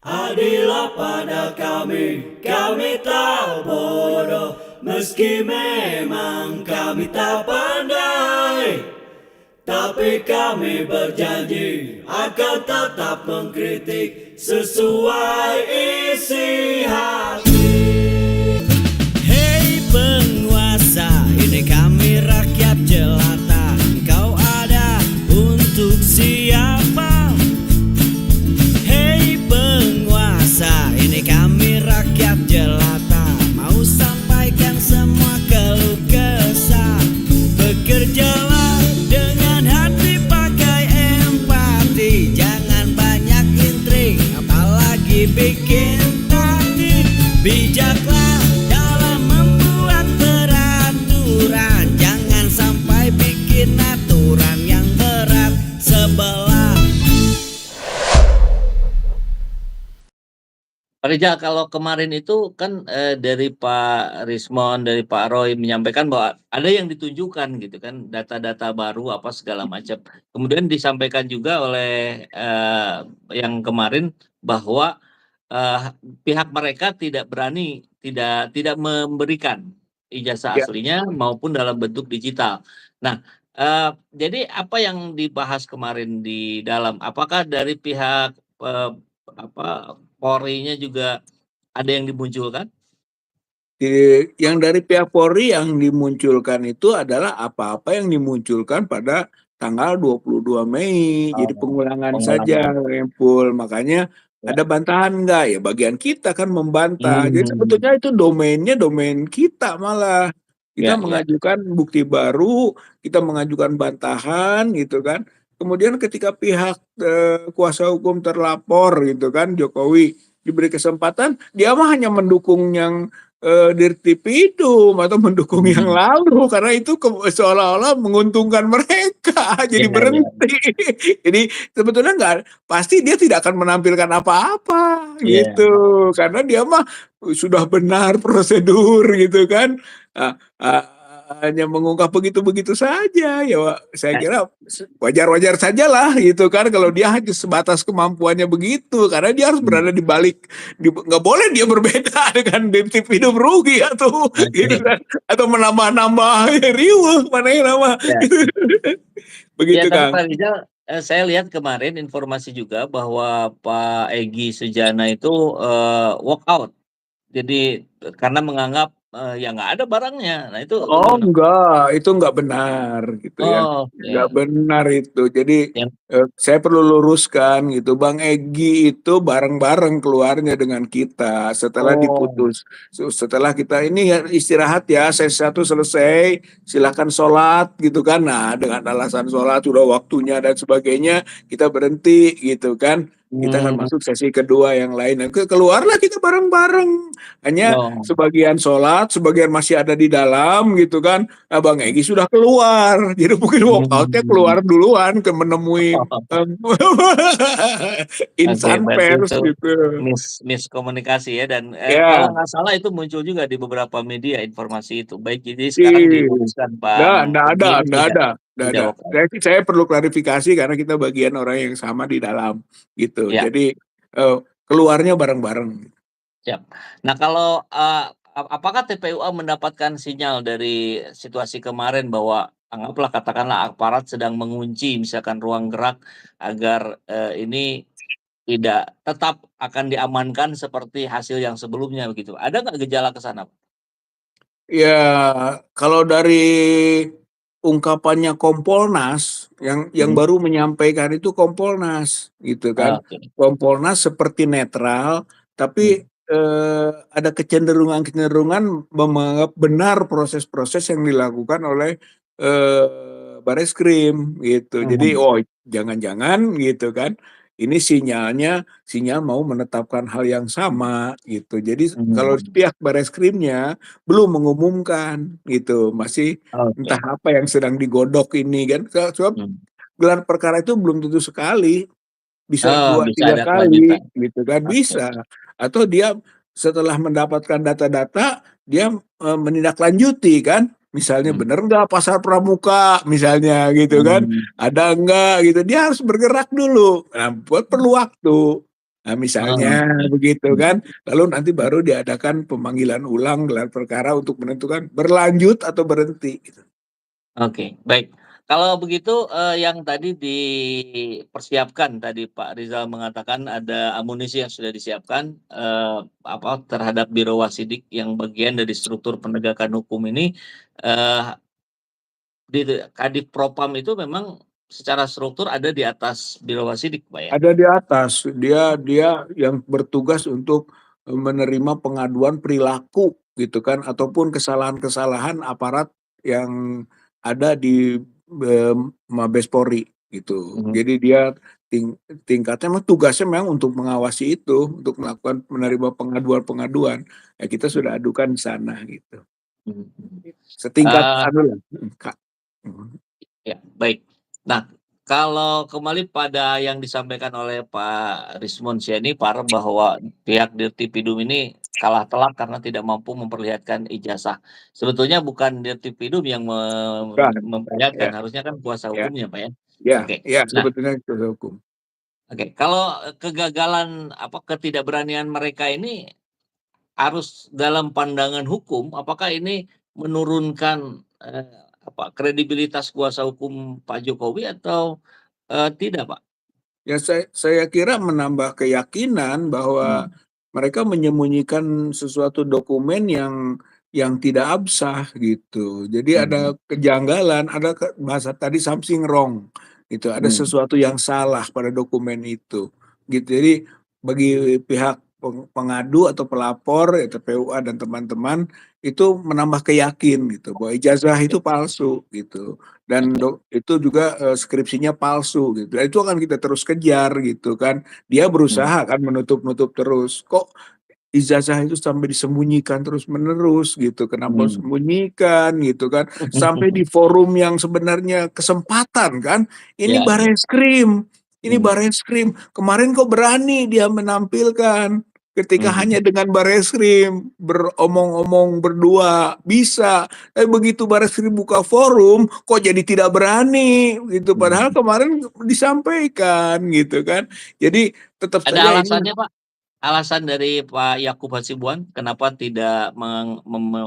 Adillah pada kami tak bodoh, meski memang kami tak pandai. Tapi kami berjanji akan tetap mengkritik sesuai isi hati. Hei penguasa, ini kami rakyat jelata. Engkau ada untuk siapa? Hei penguasa, ini kami rakyat jelata. Mau sampaikan semua keluh kesah. Bekerjalah dengan hati, pakai empati. Jangan banyak intrik, apalagi bikin taktik. Bijaklah dalam membuat peraturan. Jangan sampai bikin aturan yang berat sebelah. Pak Rijal, kalau kemarin itu kan dari Pak Rismon, dari Pak Roy menyampaikan bahwa ada yang ditunjukkan gitu kan, data-data baru apa segala macam. Kemudian disampaikan juga oleh yang kemarin bahwa pihak mereka tidak berani, tidak memberikan ijazah Ya, aslinya maupun dalam bentuk digital. Nah, jadi apa yang dibahas kemarin di dalam? Apakah dari pihak apa Polri-nya juga ada yang dimunculkan? yang dari pihak Polri yang dimunculkan itu adalah apa-apa yang dimunculkan pada tanggal 22 Mei. Jadi Oh, pengulangan saja, pengulangan. Rempul. Makanya Ya. ada bantahan enggak? Ya bagian kita kan membantah. Jadi Hmm. sebetulnya itu domainnya domain kita malah. Kita Ya, ya. mengajukan bukti baru, kita mengajukan bantahan gitu kan. Kemudian ketika pihak kuasa hukum terlapor gitu kan, Jokowi diberi kesempatan, dia mah hanya mendukung yang Dirtipidum atau mendukung yang Hmm. lalu karena itu seolah-olah menguntungkan mereka jadi Ya, ya. berhenti. Jadi sebetulnya nggak pasti dia tidak akan menampilkan apa-apa Ya. gitu karena dia mah sudah benar prosedur gitu kan. Ah, ah, hanya mengungkap begitu-begitu saja ya Wak. Saya Eh, kira wajar-wajar sajalah gitu kan kalau dia hanya sebatas kemampuannya begitu karena dia harus hmm. berada di balik nggak boleh dia berbeda dengan tim hidup rugi atau gitu Oke. kan atau menambah-nambah riuh mana yang nama Ya. gitu. Ya, Begitu tapi Kang. Pak Rizal, saya lihat kemarin informasi juga bahwa Pak Egy Sujana itu walk out. Jadi karena menganggap ya nggak ada barangnya. Nah itu Oh gimana? enggak, itu enggak benar gitu ya. Oh, Enggak oke. benar itu. Jadi Yang saya perlu luruskan gitu. Bang Egy itu bareng-bareng keluarnya dengan kita setelah oh. diputus. Setelah kita ini ya, istirahat ya, sesi satu selesai, silakan sholat gitu kan. Nah, dengan alasan sholat sudah waktunya dan sebagainya, kita berhenti gitu kan. Kita akan Hmm. masuk sesi kedua yang lain. Nah, keluarlah kita bareng-bareng. Hanya Oh. sebagian sholat, sebagian masih ada di dalam gitu kan. Nah, Bang Egy sudah keluar, jadi mungkin walkoutnya Hmm. keluar duluan ke menemui Oke, insan berarti pers itu gitu. miskomunikasi ya dan kalau Ya, nggak salah itu muncul juga di beberapa media informasi itu. Baik, jadi di sekarang diluruskan Bang nggak ada, Egy nggak ada, nggak tidak ada. vokal. Saya perlu klarifikasi karena kita bagian orang yang sama di dalam gitu. Ya, Jadi eh, keluarnya bareng-bareng. siap. Nah kalau apakah TPUA mendapatkan sinyal dari situasi kemarin bahwa anggaplah katakanlah aparat sedang mengunci misalkan ruang gerak agar ini tidak tetap akan diamankan seperti hasil yang sebelumnya begitu. Ada nggak gejala ke sana? Ya, kalau dari ungkapannya Kompolnas yang Hmm. baru menyampaikan itu Kompolnas gitu kan. Oke. Kompolnas seperti netral tapi Hmm. ada kecenderungan-kecenderungan menganggap benar proses-proses yang dilakukan oleh Bareskrim gitu. Jadi Mhm. oh jangan-jangan gitu kan. Ini sinyal mau menetapkan hal yang sama gitu. Jadi kalau Mhm. pihak Bareskrimnya belum mengumumkan gitu, masih entah Oke. apa yang sedang digodok ini kan. Sebab Mmm. gelar perkara itu belum tentu sekali, bisa Oh, dua bisa tiga ada kelanjutan. kali gitu kan Oke. bisa. Atau dia setelah mendapatkan data-data dia menindaklanjuti kan. Misalnya Mmm. benar nggak pasar pramuka misalnya gitu kan, Mmm. ada nggak gitu. Dia harus bergerak dulu. Nah, perlu waktu. Nah, Oh, misalnya oke. begitu kan, lalu nanti baru diadakan pemanggilan ulang gelar perkara untuk menentukan berlanjut atau berhenti gitu. Oke, baik. Kalau begitu, yang tadi dipersiapkan tadi Pak Rizal mengatakan ada amunisi yang sudah disiapkan, terhadap Biro Wasidik yang bagian dari struktur penegakan hukum ini, eee, di Kadif Propam itu memang secara struktur ada di atas Biro Wasidik, Pak, ya? Ada di atas, dia dia yang bertugas untuk, menerima pengaduan perilaku gitu kan, ataupun kesalahan-kesalahan aparat yang ada di, Mabes Polri gitu. Mhm, Jadi dia tingkatnya memang tugasnya memang untuk mengawasi itu, untuk melakukan menerima pengaduan-pengaduan, ya kita mhm, sudah adukan di sana gitu. mhm, mhm. Setingkat Eee anulah, Kak. Mhm. Ya, baik. Nah, kalau kembali pada yang disampaikan oleh Pak Rismon Syeni bahwa pihak Dirtipidum ini kalah telak karena tidak mampu memperlihatkan ijazah. Sebetulnya bukan Dirtipidum yang Bukan, memperlihatkan, ya, harusnya kan kuasa ya, hukumnya, Pak, ya? ya, Oke. ya, Nah, sebetulnya itu hukum. oke, kalau, kegagalan, ketidakberanian mereka ini harus dalam pandangan hukum, apakah ini menurunkan, kredibilitas kuasa hukum Pak Jokowi atau, tidak, Pak? Ya saya kira menambah keyakinan bahwa Mmm, mereka menyembunyikan sesuatu dokumen yang tidak absah gitu. Jadi mhm, ada kejanggalan, ada bahasa tadi something wrong gitu, ada mmm, sesuatu yang salah pada dokumen itu, gitu. Jadi bagi pihak pengadu atau pelapor, ya TPUA dan teman-teman, itu menambah gitu bahwa ijazah oke, itu palsu gitu. Dan oke, itu juga, skripsinya palsu gitu, dan itu akan kita terus kejar gitu kan. Dia mmm, berusaha kan menutup-nutup terus, kok ijazah itu sampai disembunyikan terus-menerus gitu, kenapa mmm, sembunyikan gitu kan. Sampai di forum yang sebenarnya kesempatan kan, iya, iya, ini mmm, Bareskrim, kemarin kok berani dia menampilkan, ketika hanya mhm, dengan Bareskrim beromong-omong berdua bisa, tapi begitu Bareskrim buka forum, kok jadi tidak berani gitu, padahal mhm. kemarin disampaikan gitu kan. Jadi tetap Ada saja ini. alasannya, Pak? Alasan dari Pak Yakub Hasibuan kenapa tidak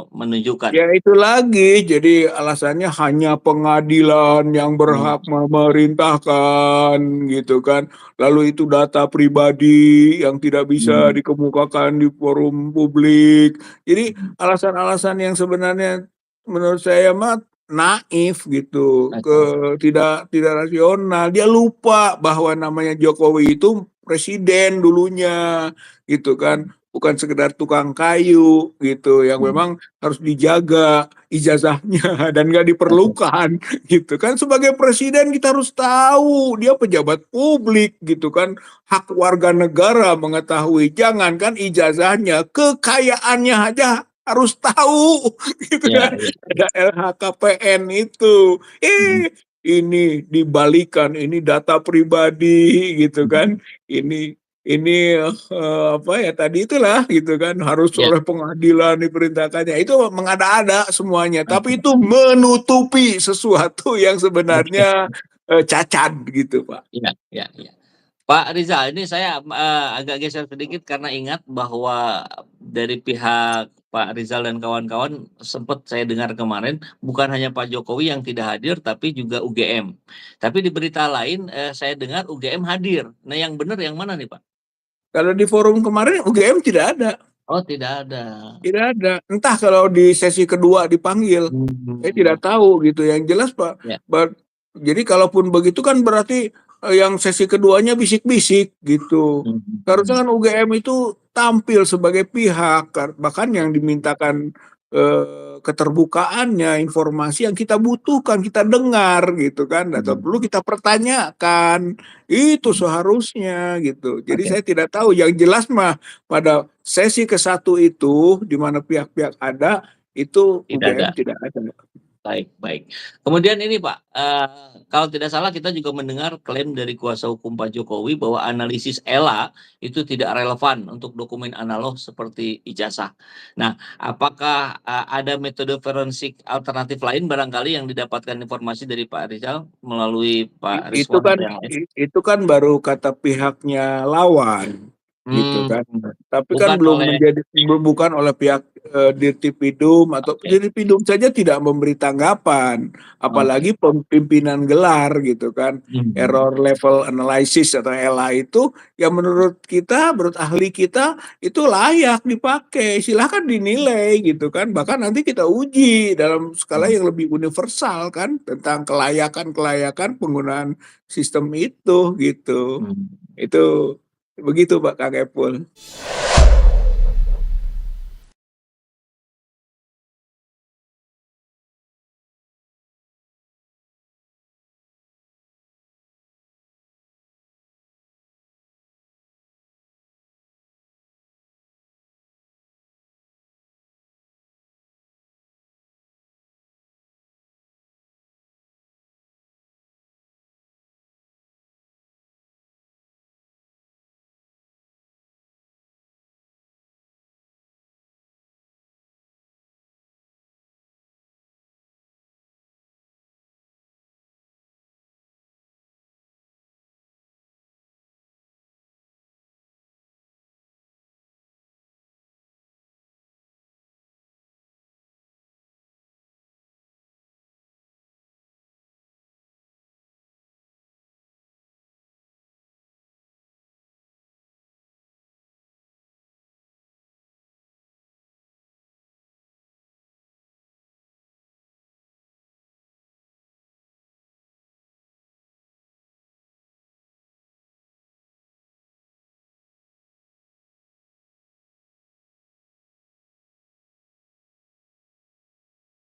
menunjukkan? Ya itu lagi, jadi alasannya hanya pengadilan yang Mmm, berhak memerintahkan gitu kan. Lalu itu data pribadi yang tidak bisa mhm, dikemukakan di forum publik. Jadi mhm, alasan-alasan yang sebenarnya menurut saya mah naif gitu, oke, tidak rasional. Dia lupa bahwa namanya Jokowi itu presiden dulunya gitu kan, mhm, bukan sekedar tukang kayu gitu yang mhm, memang harus dijaga ijazahnya dan nggak oke, diperlukan gitu kan. Sebagai presiden kita harus tahu dia pejabat publik gitu kan, hak warga negara mengetahui, jangankan ijazahnya, kekayaannya aja harus tahu gitu iya, kan. iya, Ada LHKPN itu, mhm, ini dibalikan, ini data pribadi gitu mhm, kan, ini, apa ya tadi itulah gitu kan, harus iya, oleh pengadilan diperintahkannya, itu mengada-ada semuanya, tapi oke, itu menutupi sesuatu yang oke, sebenarnya, cacat gitu, Pak. iya, iya, iya. Pak Rizal, ini saya, agak geser sedikit karena ingat bahwa dari pihak Pak Rizal dan kawan-kawan sempat saya dengar kemarin, bukan hanya Pak Jokowi yang tidak hadir, tapi juga UGM. Tapi di berita lain, saya dengar UGM hadir. Nah, yang benar yang mana nih, Pak? Kalau di forum kemarin UGM tidak ada. Oh, tidak ada. Tidak ada, entah kalau di sesi kedua dipanggil, saya Mmm, tidak tahu gitu, yang jelas Pak, ya, jadi kalaupun begitu kan berarti, yang sesi keduanya bisik-bisik gitu. mhm, Seharusnya mhm, kan UGM itu tampil sebagai pihak, bahkan yang dimintakan, keterbukaannya, informasi yang kita butuhkan, kita dengar gitu kan, atau perlu mhm, kita pertanyakan, itu mhm, seharusnya gitu. Jadi oke, saya tidak tahu, yang jelas mah pada sesi ke-1 itu, di mana pihak-pihak ada, itu tidak ada. UGM tidak ada. Baik, baik. Kemudian ini Pak, kalau tidak salah kita juga mendengar klaim dari kuasa hukum Pak Jokowi bahwa analisis ELA itu tidak relevan untuk dokumen analog seperti ijazah. Nah, apakah, ada metode forensik alternatif lain barangkali yang didapatkan informasi dari Pak Rizal melalui Pak Itu Rizwan kan atau yang lain? itu kan baru kata pihaknya lawan. gitu Hmm, kan. Tapi kan bukan belum oleh menjadi bukan oleh pihak, Dirtipidum atau oke, Dirtipidum saja tidak memberi tanggapan, oke. apalagi pimpinan gelar gitu kan. Mhm, Error level analysis atau ELA itu yang menurut kita, menurut ahli kita itu layak dipakai, silahkan dinilai gitu kan. Bahkan nanti kita uji dalam skala mhm, yang lebih universal kan tentang kelayakan-kelayakan penggunaan sistem itu gitu. mhm. Itu begitu Pak Kang Epul.